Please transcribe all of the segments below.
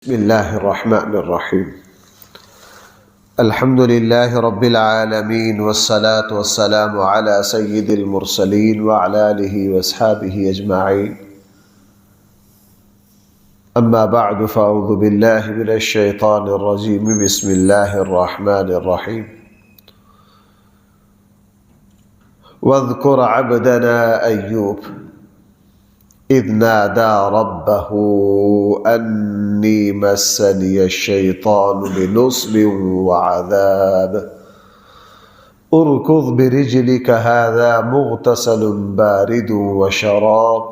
بسم الله الرحمن الرحيم. الحمد لله رب العالمين والصلاة والسلام على سيد المرسلين وعلى آله وأصحابه أجمعين. أما بعد فأعوذ بالله من الشيطان الرجيم. بسم الله الرحمن الرحيم. واذكر عبدنا أيوب إذ نادى ربه أني مسني الشيطان بنصب وعذاب اركض برجلك هذا مغتسل بارد وشراب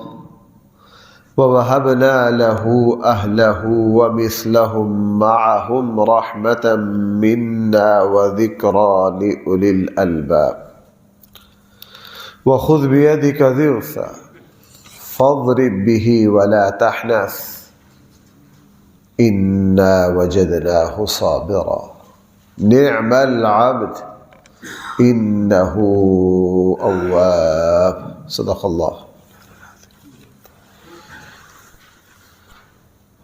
ووهبنا له أهله ومثلهم معهم رحمة منا وذكرى لأولي الألباب وخذ بيدك ضغثا فاضرب به ولا تحنث إنا وجدناه صابرا نعم العبد إنه أواب. صدق اللہ.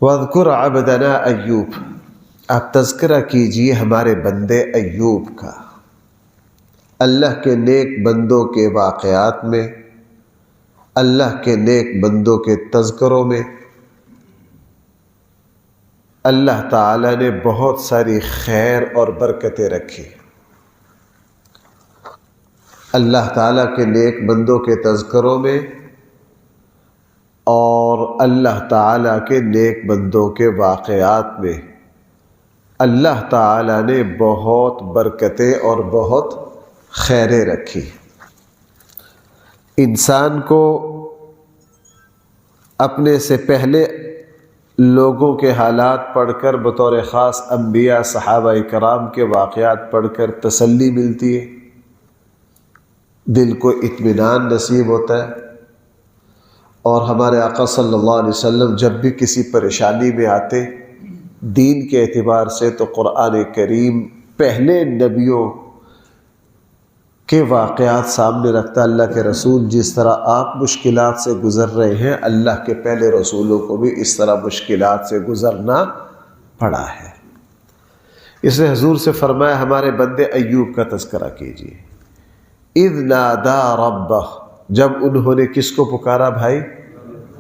واذکر عبدنا ایوب، آپ تذکرہ کیجئے ہمارے بندے ایوب کا، اللہ کے نیک بندوں کے واقعات میں، اللہ کے نیک بندوں کے تذکروں میں اللہ تعالیٰ نے بہت ساری خیر اور برکتیں رکھی. اللہ تعالیٰ کے نیک بندوں کے تذکروں میں اور اللہ تعالیٰ کے نیک بندوں کے واقعات میں اللہ تعالیٰ نے بہت برکتیں اور بہت خیریں رکھی. انسان کو اپنے سے پہلے لوگوں کے حالات پڑھ کر، بطور خاص انبیاء صحابہ کرام کے واقعات پڑھ کر تسلی ملتی ہے، دل کو اطمینان نصیب ہوتا ہے. اور ہمارے آقا صلی اللہ علیہ وسلم جب بھی کسی پریشانی میں آتے دین کے اعتبار سے تو قرآن کریم پہلے نبیوں کے واقعات سامنے رکھتا. اللہ کے رسول جس طرح آپ مشکلات سے گزر رہے ہیں، اللہ کے پہلے رسولوں کو بھی اس طرح مشکلات سے گزرنا پڑا ہے. اس نے حضور سے فرمایا ہمارے بندے ایوب کا تذکرہ کیجیے. اذ نادا ربہ، جب انہوں نے کس کو پکارا بھائی؟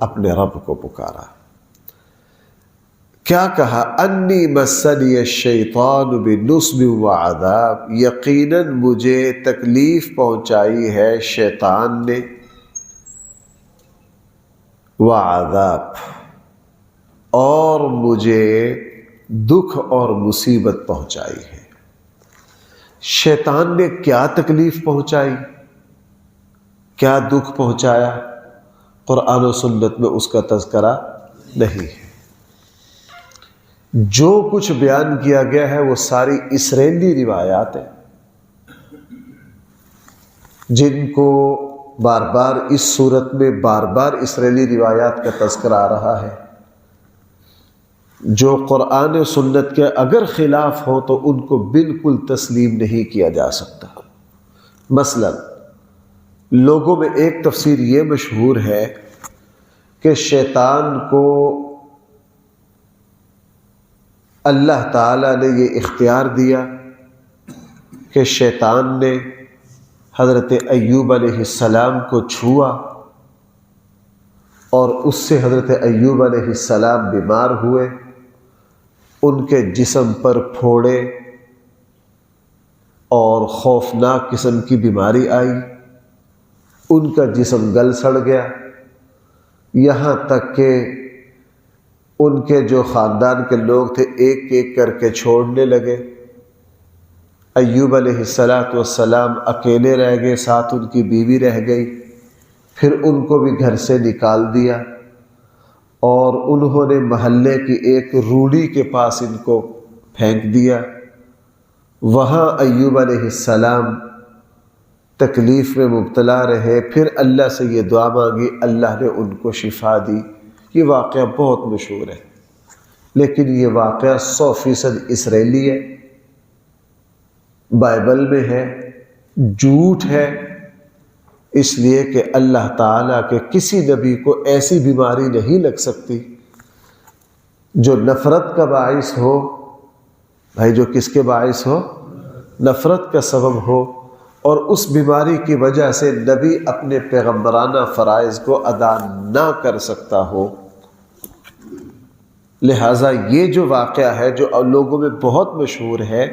اپنے رب کو پکارا. کیا کہا؟ انی مسنی الشیطان بنصب وعذاب، یقیناً مجھے تکلیف پہنچائی ہے شیطان نے، وعذاب، اور مجھے دکھ اور مصیبت پہنچائی ہے. شیطان نے کیا تکلیف پہنچائی، کیا دکھ پہنچایا؟ قرآن و سنت میں اس کا تذکرہ نہیں ہے. جو کچھ بیان کیا گیا ہے وہ ساری اسرائیلی روایات ہیں، جن کو بار بار اس صورت میں بار بار اسرائیلی روایات کا تذکرہ آ رہا ہے، جو قرآن و سنت کے اگر خلاف ہو تو ان کو بالکل تسلیم نہیں کیا جا سکتا. مثلا لوگوں میں ایک تفسیر یہ مشہور ہے کہ شیطان کو اللہ تعالیٰ نے یہ اختیار دیا کہ شیطان نے حضرت ایوب علیہ السلام کو چھوا اور اس سے حضرت ایوب علیہ السلام بیمار ہوئے، ان کے جسم پر پھوڑے اور خوفناک قسم کی بیماری آئی، ان کا جسم گل سڑ گیا، یہاں تک کہ ان کے جو خاندان کے لوگ تھے ایک ایک کر کے چھوڑنے لگے. ایوب علیہ السلام اکیلے رہ گئے، ساتھ ان کی بیوی رہ گئی. پھر ان کو بھی گھر سے نکال دیا اور انہوں نے محلے کی ایک روڑی کے پاس ان کو پھینک دیا. وہاں ایوب علیہ السلام تکلیف میں مبتلا رہے. پھر اللہ سے یہ دعا مانگی، اللہ نے ان کو شفا دی. یہ واقعہ بہت مشہور ہے، لیکن یہ واقعہ 100% اسرائیلی ہے، بائبل میں ہے، جھوٹ ہے. اس لیے کہ اللہ تعالیٰ کے کسی نبی کو ایسی بیماری نہیں لگ سکتی جو نفرت کا باعث ہو، بھائی جو کس کے باعث ہو؟ نفرت کا سبب ہو، اور اس بیماری کی وجہ سے نبی اپنے پیغمبرانہ فرائض کو ادا نہ کر سکتا ہو۔ لہٰذا یہ جو واقعہ ہے جو لوگوں میں بہت مشہور ہے،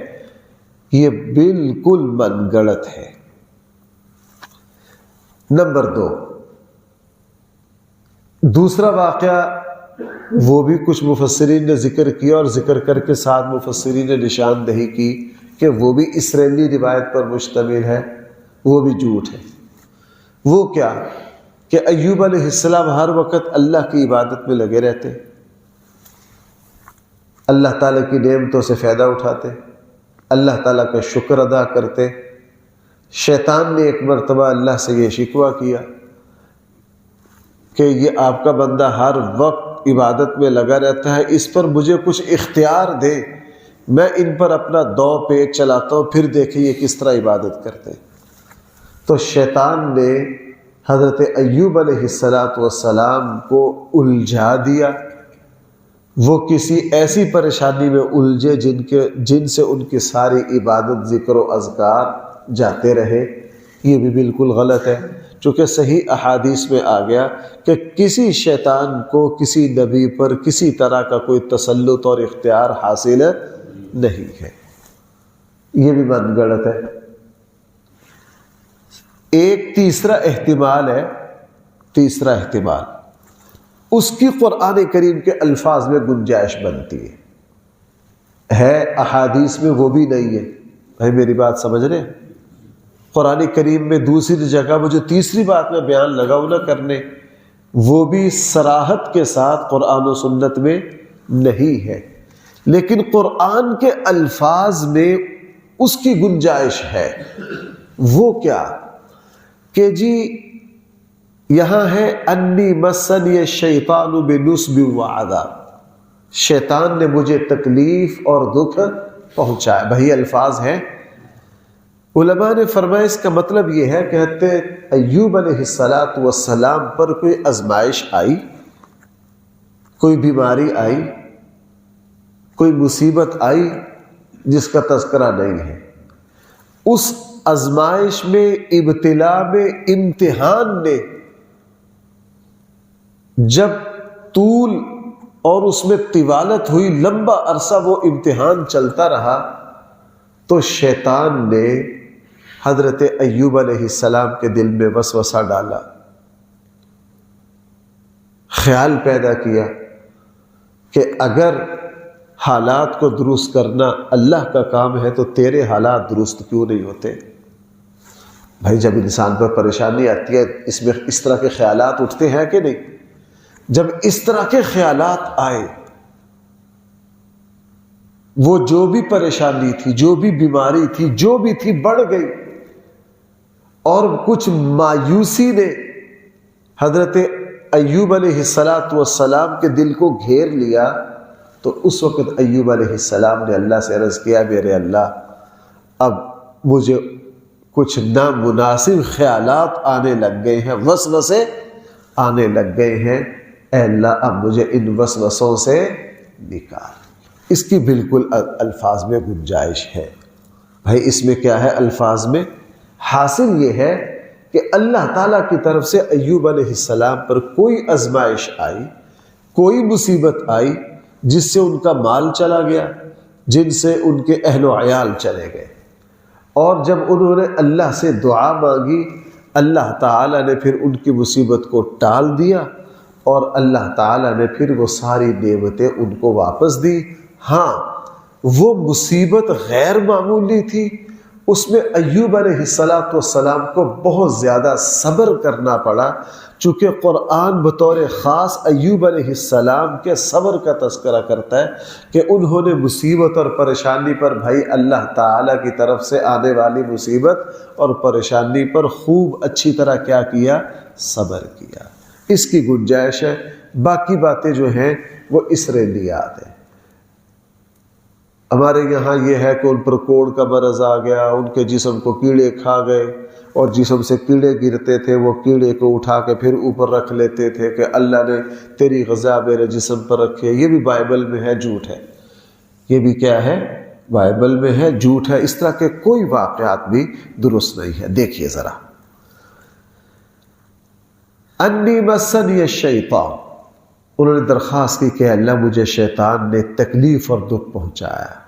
یہ بالکل من گڑت ہے۔ نمبر 2، دوسرا واقعہ وہ بھی کچھ مفسرین نے ذکر کیا، اور ذکر کر کے ساتھ مفسرین نے نشاندہی کی کہ وہ بھی اسرائیلی روایت پر مشتمل ہے، وہ بھی جھوٹ ہے۔ وہ کیا کہ ایوب علیہ السلام ہر وقت اللہ کی عبادت میں لگے رہتے، اللہ تعالیٰ کی نعمتوں سے فائدہ اٹھاتے، اللہ تعالیٰ کا شکر ادا کرتے۔ شیطان نے ایک مرتبہ اللہ سے یہ شکوہ کیا کہ یہ آپ کا بندہ ہر وقت عبادت میں لگا رہتا ہے، اس پر مجھے کچھ اختیار دے، میں ان پر اپنا دو پیچ چلاتا ہوں، پھر دیکھیں یہ کس طرح عبادت کرتے۔ تو شیطان نے حضرت ایوب علیہ السلام کو الجھا دیا، وہ کسی ایسی پریشانی میں الجھے جن سے ان کی ساری عبادت، ذکر و اذکار جاتے رہے۔ یہ بھی بالکل غلط ہے، چونکہ صحیح احادیث میں آ گیا کہ کسی شیطان کو کسی نبی پر کسی طرح کا کوئی تسلط اور اختیار حاصل نہیں ہے۔ یہ بھی من گڑت ہے۔ ایک تیسرا احتمال ہے، تیسرا احتمال اس کی قرآن کریم کے الفاظ میں گنجائش بنتی ہے احادیث میں وہ بھی نہیں ہے۔ بھائی میری بات سمجھ رہے ہیں؟ قرآن کریم میں دوسری جگہ وہ جو تیسری بات میں بیان لگاؤں نہ کرنے، وہ بھی صراحت کے ساتھ قرآن و سنت میں نہیں ہے، لیکن قرآن کے الفاظ میں اس کی گنجائش ہے۔ وہ کیا کہ جی یہاں ہے انی مسنی الشیطان بنصب وعذاب، شیطان نے مجھے تکلیف اور دکھ پہنچایا۔ بھائی الفاظ ہیں، علماء نے فرمایا اس کا مطلب یہ ہے کہ حضرت ایوب علیہ السلام پر کوئی آزمائش آئی، کوئی بیماری آئی، کوئی مصیبت آئی جس کا تذکرہ نہیں ہے۔ اس آزمائش میں، ابتلا میں، امتحان نے جب طول اور اس میں طوالت ہوئی، لمبا عرصہ وہ امتحان چلتا رہا، تو شیطان نے حضرت ایوب علیہ السلام کے دل میں وسوسہ ڈالا، خیال پیدا کیا کہ اگر حالات کو درست کرنا اللہ کا کام ہے تو تیرے حالات درست کیوں نہیں ہوتے؟ بھائی جب انسان پر پریشانی آتی ہے اس میں اس طرح کے خیالات اٹھتے ہیں کہ نہیں؟ جب اس طرح کے خیالات آئے، وہ جو بھی پریشانی تھی، جو بھی بیماری تھی، جو بھی تھی، بڑھ گئی، اور کچھ مایوسی نے حضرت ایوب علیہ السلام کے دل کو گھیر لیا، تو اس وقت ایوب علیہ السلام نے اللہ سے عرض کیا، میرے اللہ اب مجھے کچھ نامناسب خیالات آنے لگ گئے ہیں، وسوسے آنے لگ گئے ہیں، اے اللہ اب مجھے ان وسوسوں سے نکال۔ اس کی بالکل الفاظ میں گنجائش ہے۔ بھائی اس میں کیا ہے؟ الفاظ میں حاصل یہ ہے کہ اللہ تعالیٰ کی طرف سے ایوب علیہ السلام پر کوئی آزمائش آئی، کوئی مصیبت آئی جس سے ان کا مال چلا گیا، جن سے ان کے اہل و عیال چلے گئے، اور جب انہوں نے اللہ سے دعا مانگی، اللہ تعالیٰ نے پھر ان کی مصیبت کو ٹال دیا، اور اللہ تعالیٰ نے پھر وہ ساری نعمتیں ان کو واپس دی۔ ہاں وہ مصیبت غیر معمولی تھی، اس میں ایوب علیہ السلام کو بہت زیادہ صبر کرنا پڑا، چونکہ قرآن بطور خاص ایوب علیہ السلام کے صبر کا تذکرہ کرتا ہے کہ انہوں نے مصیبت اور پریشانی پر، بھائی اللہ تعالیٰ کی طرف سے آنے والی مصیبت اور پریشانی پر خوب اچھی طرح کیا کیا؟ صبر کیا۔ اس کی گنجائش ہے۔ باقی باتیں جو ہیں وہ اسرائیلیات ہیں۔ ہمارے یہاں یہ ہے کہ ان پر کوڑ کا مرض آ گیا، ان کے جسم کو کیڑے کھا گئے، اور جسم سے کیڑے گرتے تھے، وہ کیڑے کو اٹھا کے پھر اوپر رکھ لیتے تھے کہ اللہ نے تیری غذا میرے جسم پر رکھی ہے۔ یہ بھی بائبل میں ہے، جھوٹ ہے۔ یہ بھی کیا ہے؟ بائبل میں ہے، جھوٹ ہے۔ اس طرح کے کوئی واقعات بھی درست نہیں ہے۔ دیکھیے ذرا، انی مسنی الشیطان، انہوں نے درخواست کی کہ اللہ مجھے شیطان نے تکلیف اور دکھ پہنچایا۔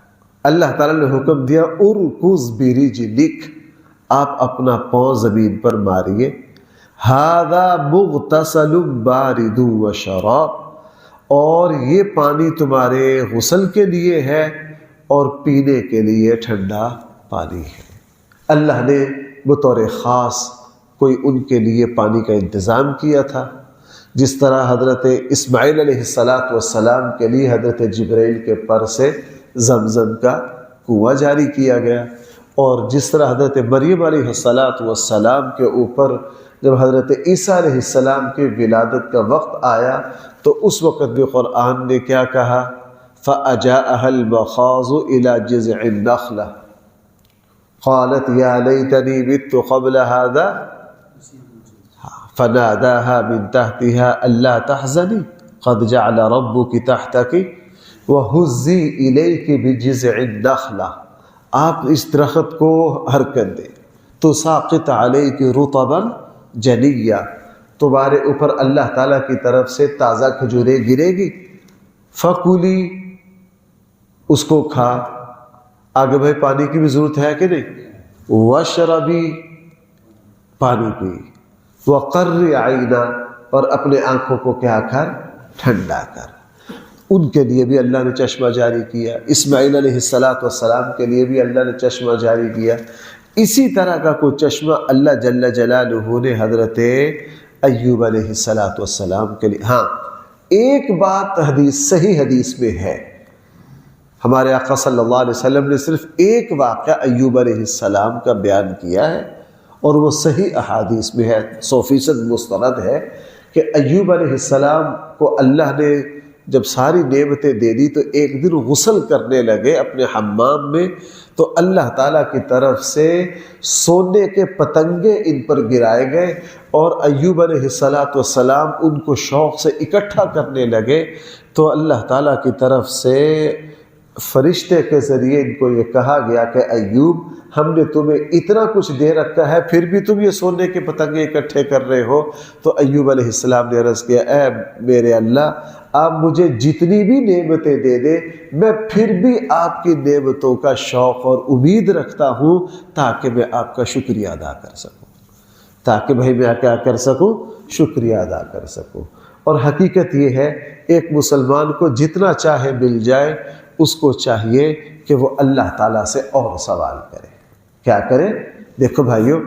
اللہ تعالیٰ نے حکم دیا ارکض برجلک، آپ اپنا پاؤں زمین پر ماریے، ھذا مغتسل بارد وشراب، اور یہ پانی تمہارے غسل کے لیے ہے اور پینے کے لیے ٹھنڈا پانی ہے۔ اللہ نے بطور خاص کوئی ان کے لیے پانی کا انتظام کیا تھا، جس طرح حضرت اسماعیل علیہ السلام کے لیے حضرت جبرائیل کے پر سے زمزم کا کنواں جاری کیا گیا، اور جس طرح حضرت مریم علیہ السلام کے اوپر جب حضرت عیسیٰ علیہ السلام کی ولادت کا وقت آیا تو اس وقت بھی قرآن نے کیا کہا؟ فَأَجَاءَهَا الْمَخَاضُ إِلَى جِذْعِ النَّخْلَةِ قَالَتْ يَا لَيْتَنِي مِتُّ قَبْلَ هَذَا فَنَادَاهَا مِن تَحْتِهَا أَلَّا تَحْزَنِي قَدْ جَعَلَ رَبُّكِ تَحْتَكِ وَهُزِّي إِلَيْكِ بِجِذْعِ النَّخْلَةِ، آپ اس درخت کو حرکت دیں، تُسَاقِطْ عَلَيْكِ رُطَبًا جَنِيًّا، تمہارے اوپر اللہ تعالیٰ کی طرف سے تازہ کھجوریں گرے گی، فَكُلِي، اس کو کھا۔ آگے بھائی پانی کی بھی ضرورت ہے کہ نہیں؟ وَاشْرَبِي، پانی پی، وَقَرِّ عَيْنًا، اور اپنے آنکھوں کو کیا کر؟ ٹھنڈا کر۔ ان کے لیے بھی اللہ نے چشمہ جاری کیا، اسماعیل علیہ السلام کے لیے بھی اللہ نے چشمہ جاری کیا۔ اسی طرح کا کوئی چشمہ اللہ جل جلالہ نے حضرت ایوب علیہ السلام کے لیے۔ ہاں ایک بات صحیح حدیث میں ہے، ہمارے آقا صلی اللہ علیہ وسلم نے صرف ایک واقعہ ایوب علیہ السلام کا بیان کیا ہے، اور وہ صحیح احادیث میں ہے، 100% مستند ہے، کہ ایوب علیہ السلام کو اللہ نے جب ساری نعمتیں دے دی تو ایک دن غسل کرنے لگے اپنے حمام میں، تو اللہ تعالیٰ کی طرف سے سونے کے پتنگے ان پر گرائے گئے، اور ایوب علیہ السلام ان کو شوق سے اکٹھا کرنے لگے، تو اللہ تعالیٰ کی طرف سے فرشتے کے ذریعے ان کو یہ کہا گیا کہ ایوب، ہم نے تمہیں اتنا کچھ دے رکھا ہے پھر بھی تم یہ سونے کے پتنگے اکٹھے کر رہے ہو۔ تو ایوب علیہ السلام نے عرض کیا، اے میرے اللہ، آپ مجھے جتنی بھی نعمتیں دے دیں، میں پھر بھی آپ کی نعمتوں کا شوق اور امید رکھتا ہوں، تاکہ میں آپ کا شکریہ ادا کر سکوں، تاکہ بھائی میں کیا کر سکوں؟ شکریہ ادا کر سکوں۔ اور حقیقت یہ ہے، ایک مسلمان کو جتنا چاہے مل جائے، اس کو چاہیے کہ وہ اللہ تعالیٰ سے اور سوال کرے۔ کیا کرے؟ دیکھو بھائیو،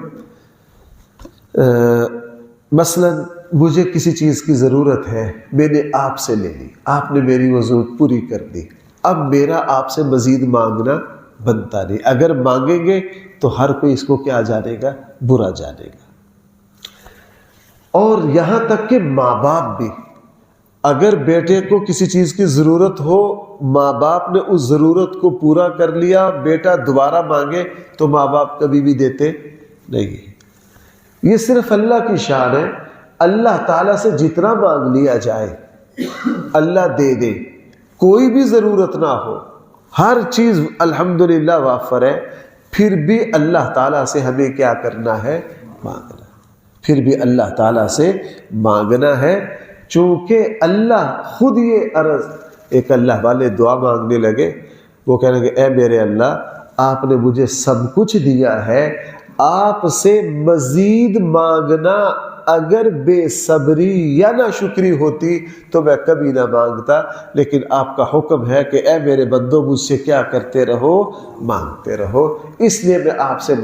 مثلا مجھے کسی چیز کی ضرورت ہے، میں نے آپ سے لے لی، آپ نے میری وہ ضرورت پوری کر دی، اب میرا آپ سے مزید مانگنا بنتا نہیں۔ اگر مانگیں گے تو ہر کوئی اس کو کیا جانے گا؟ برا جانے گا۔ اور یہاں تک کہ ماں باپ بھی، اگر بیٹے کو کسی چیز کی ضرورت ہو، ماں باپ نے اس ضرورت کو پورا کر لیا، بیٹا دوبارہ مانگے تو ماں باپ کبھی بھی دیتے نہیں۔ یہ صرف اللہ کی شان ہے، اللہ تعالیٰ سے جتنا مانگ لیا جائے اللہ دے دے، کوئی بھی ضرورت نہ ہو، ہر چیز الحمدللہ وافر ہے، پھر بھی اللہ تعالیٰ سے ہمیں کیا کرنا ہے؟ مانگنا، پھر بھی اللہ تعالیٰ سے مانگنا ہے، چونکہ اللہ خود یہ عرض، ایک اللہ والے دعا مانگنے لگے، وہ کہنے لگے، اے میرے اللہ، آپ نے مجھے سب کچھ دیا ہے، آپ سے مزید مانگنا اگر بے صبری یا ناشکری ہوتی تو میں کبھی نہ مانگتا، لیکن آپ کا حکم ہے کہ اے میرے بندو مجھ سے کیا کرتے رہو؟ مانگتے رہو، اس لیے میں آپ سے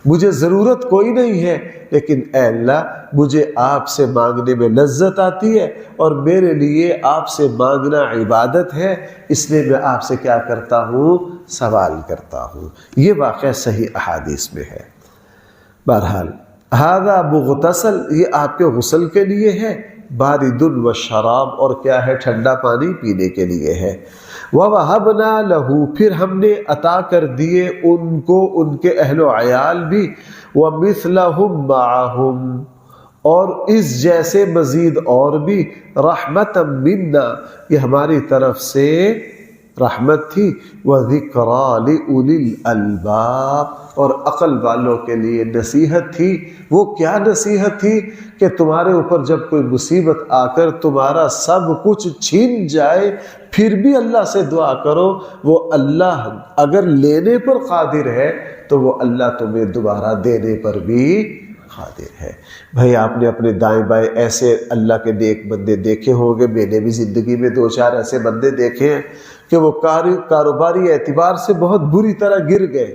مجھے ضرورت کوئی نہیں ہے، لیکن اے اللہ مجھے آپ سے مانگنے میں لذت آتی ہے، اور میرے لیے آپ سے مانگنا عبادت ہے، اس لیے میں آپ سے کیا کرتا ہوں؟ سوال کرتا ہوں۔ یہ واقعہ صحیح احادیث میں ہے۔ بہرحال ھذا مغتسل، یہ آپ کے غسل کے لیے ہے، بارد و شراب، اور کیا ہے؟ ٹھنڈا پانی پینے کے لیے ہے۔ وَوَهَبْنَا لَهُ، پھر ہم نے عطا کر دیے ان کو ان کے اہل و عیال بھی، وَمِثْلَهُمْ مَعَهُمْ، اور اس جیسے مزید اور بھی، رحمتا منا، یہ ہماری طرف سے رحمت تھی، وَذِكْرَى لِأُولِي الْأَلْبَابِ، اور عقل والوں کے لیے نصیحت تھی۔ وہ کیا نصیحت تھی کہ تمہارے اوپر جب کوئی مصیبت آ کر تمہارا سب کچھ چھین جائے پھر بھی اللہ سے دعا کرو، وہ اللہ اگر لینے پر قادر ہے تو وہ اللہ تمہیں دوبارہ دینے پر بھی قادر ہے۔ بھائی آپ نے اپنے دائیں بائیں ایسے اللہ کے نیک بندے دیکھے ہوں گے، میں نے بھی زندگی میں 2-4 ایسے بندے دیکھے ہیں کہ وہ کاروباری اعتبار سے بہت بری طرح گر گئے،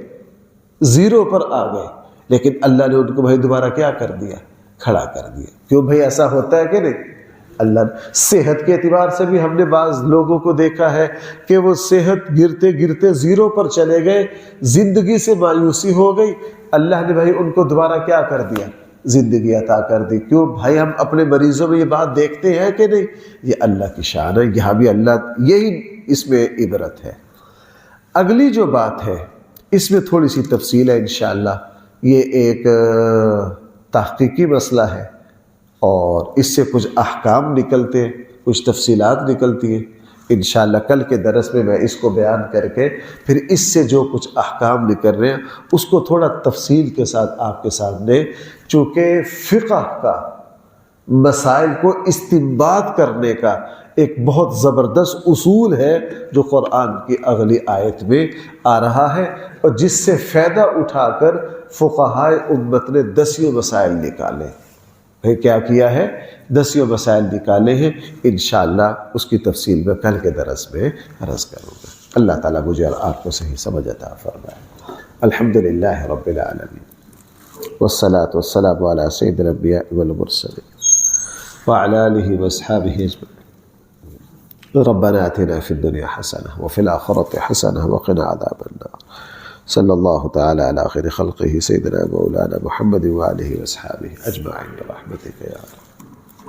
زیرو پر آ گئے، لیکن اللہ نے ان کو بھائی دوبارہ کیا کر دیا؟ کھڑا کر دیا۔ کیوں بھائی ایسا ہوتا ہے کہ نہیں؟ اللہ صحت کے اعتبار سے بھی ہم نے بعض لوگوں کو دیکھا ہے کہ وہ صحت گرتے گرتے زیرو پر چلے گئے، زندگی سے مایوسی ہو گئی، اللہ نے بھائی ان کو دوبارہ کیا کر دیا؟ زندگی عطا کر دی۔ کیوں بھائی ہم اپنے مریضوں میں یہ بات دیکھتے ہیں کہ نہیں؟ یہ اللہ کی شان ہے، یہاں بھی اللہ، یہی اس میں عبرت ہے۔ اگلی جو بات ہے اس میں تھوڑی سی تفصیل ہے انشاءاللہ، یہ ایک تحقیقی مسئلہ ہے اور اس سے کچھ احکام نکلتے ہیں، کچھ تفصیلات نکلتی ہیں۔ انشاءاللہ کل کے درس میں اس کو بیان کر کے پھر اس سے جو کچھ احکام نکل رہے ہیں اس کو تھوڑا تفصیل کے ساتھ آپ کے سامنے، چونکہ فقہ کا مسائل کو استنباط کرنے کا ایک بہت زبردست اصول ہے جو قرآن کی اگلی آیت میں آ رہا ہے، اور جس سے فائدہ اٹھا کر فقہائے امت نے 10 مسائل نکالے۔ پھر کیا کیا ہے؟ 10 مسائل نکالے ہیں، انشاءاللہ اس کی تفصیل میں کل کے درس میں عرض کروں گا۔ اللہ تعالیٰ مجھے اور آپ کو صحیح سمجھ عطا فرمائے۔ الحمدللہ رب العالمین، والصلاة والسلام علی سید الانبیاء والمرسلین وعلی آلہ واصحابہ اجمعین۔ ربنا آتنا فی الدنیا حسنہ وفی الآخرۃ حسنہ وقنا عذاب النار۔ صلی اللہ تعالی علی خیر خلقہ سیدنا مولانا محمد وآلہ واصحابہ اجمعین برحمتک یا رب۔